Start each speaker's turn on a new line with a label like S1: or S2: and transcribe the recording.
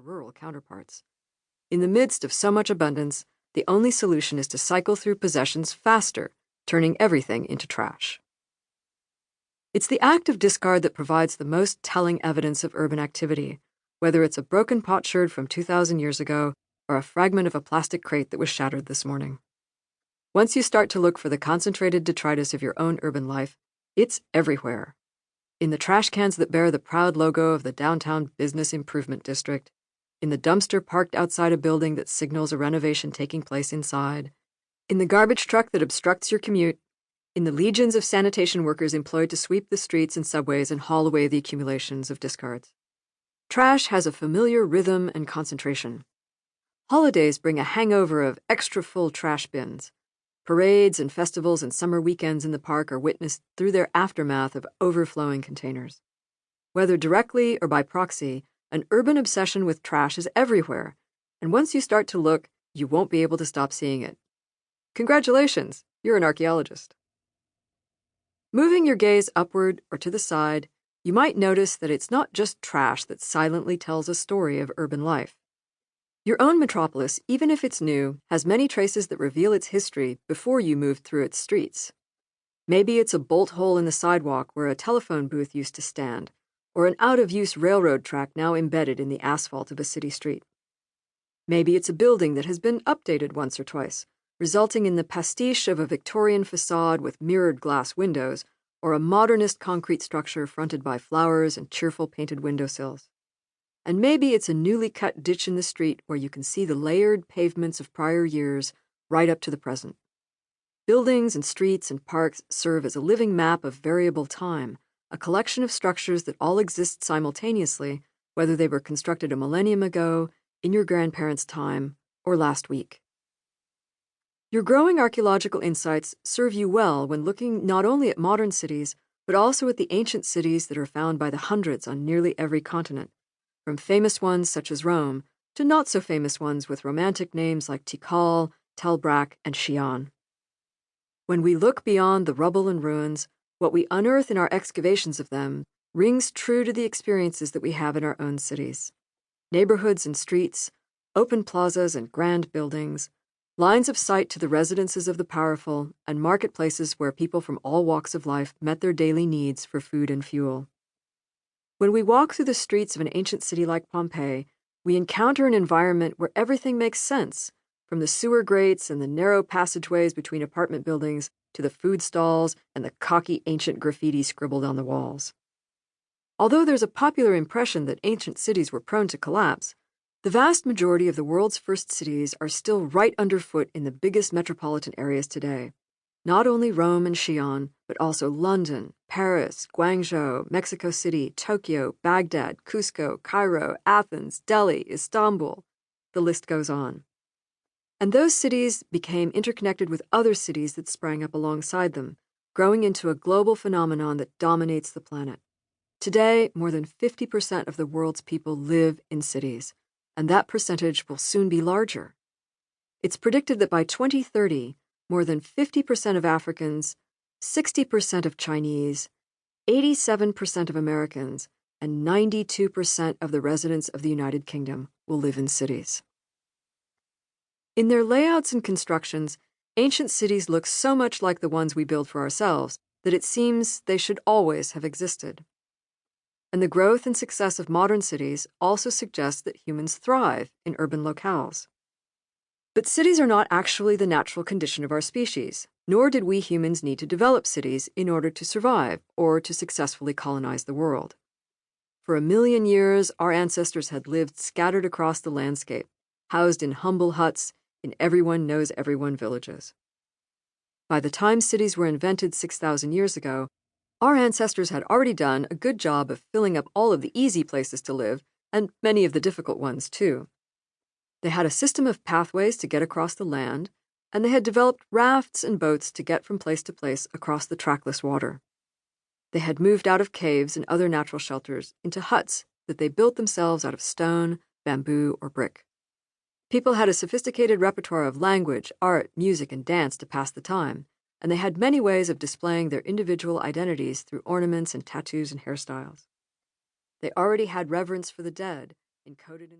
S1: rural counterparts. In the midst of so much abundance, the only solution is to cycle through possessions faster, turning everything into trash. It's the act of discard that provides the most telling evidence of urban activity, whether it's a broken potsherd from 2,000 years ago or a fragment of a plastic crate that was shattered this morning. Once you start to look for the concentrated detritus of your own urban life, it's everywhere. In the trash cans that bear the proud logo of the Downtown Business Improvement District, in the dumpster parked outside a building that signals a renovation taking place inside, in the garbage truck that obstructs your commute, in the legions of sanitation workers employed to sweep the streets and subways and haul away the accumulations of discards. Trash has a familiar rhythm and concentration. Holidays bring a hangover of extra full trash bins. Parades and festivals and summer weekends in the park are witnessed through their aftermath of overflowing containers. Whether directly or by proxy, an urban obsession with trash is everywhere, and once you start to look, you won't be able to stop seeing it. Congratulations, you're an archaeologist. Moving your gaze upward or to the side, you might notice that it's not just trash that silently tells a story of urban life. Your own metropolis, even if it's new, has many traces that reveal its history before you moved through its streets. Maybe it's a bolt hole in the sidewalk where a telephone booth used to stand, or an out-of-use railroad track now embedded in the asphalt of a city street. Maybe it's a building that has been updated once or twice, resulting in the pastiche of a Victorian facade with mirrored glass windows, or a modernist concrete structure fronted by flowers and cheerful painted windowsills. And maybe it's a newly cut ditch in the street where you can see the layered pavements of prior years right up to the present. Buildings and streets and parks serve as a living map of variable time, a collection of structures that all exist simultaneously, whether they were constructed a millennium ago, in your grandparents' time, or last week. Your growing archaeological insights serve you well when looking not only at modern cities, but also at the ancient cities that are found by the hundreds on nearly every continent, from famous ones such as Rome to not-so-famous ones with romantic names like Tikal, Tell Brak, and Xi'an. When we look beyond the rubble and ruins, what we unearth in our excavations of them rings true to the experiences that we have in our own cities. Neighborhoods and streets, open plazas and grand buildings, lines of sight to the residences of the powerful, and marketplaces where people from all walks of life met their daily needs for food and fuel. When we walk through the streets of an ancient city like Pompeii, we encounter an environment where everything makes sense, from the sewer grates and the narrow passageways between apartment buildings to the food stalls and the cocky ancient graffiti scribbled on the walls. Although there's a popular impression that ancient cities were prone to collapse, the vast majority of the world's first cities are still right underfoot in the biggest metropolitan areas today. Not only Rome and Xi'an, but also London, Paris, Guangzhou, Mexico City, Tokyo, Baghdad, Cusco, Cairo, Athens, Delhi, Istanbul. The list goes on. And those cities became interconnected with other cities that sprang up alongside them, growing into a global phenomenon that dominates the planet. Today, more than 50% of the world's people live in cities, and that percentage will soon be larger. It's predicted that by 2030, more than 50% of Africans, 60% of Chinese, 87% of Americans, and 92% of the residents of the United Kingdom will live in cities. In their layouts and constructions, ancient cities look so much like the ones we build for ourselves that it seems they should always have existed. And the growth and success of modern cities also suggests that humans thrive in urban locales. But cities are not actually the natural condition of our species, nor did we humans need to develop cities in order to survive or to successfully colonize the world. For 1 million years, our ancestors had lived scattered across the landscape, housed in humble huts in everyone knows everyone villages. By the time cities were invented 6,000 years ago, our ancestors had already done a good job of filling up all of the easy places to live, and many of the difficult ones, too. They had a system of pathways to get across the land, and they had developed rafts and boats to get from place to place across the trackless water. They had moved out of caves and other natural shelters into huts that they built themselves out of stone, bamboo, or brick. People had a sophisticated repertoire of language, art, music, and dance to pass the time, and they had many ways of displaying their individual identities through ornaments and tattoos and hairstyles. They already had reverence for the dead, encoded in the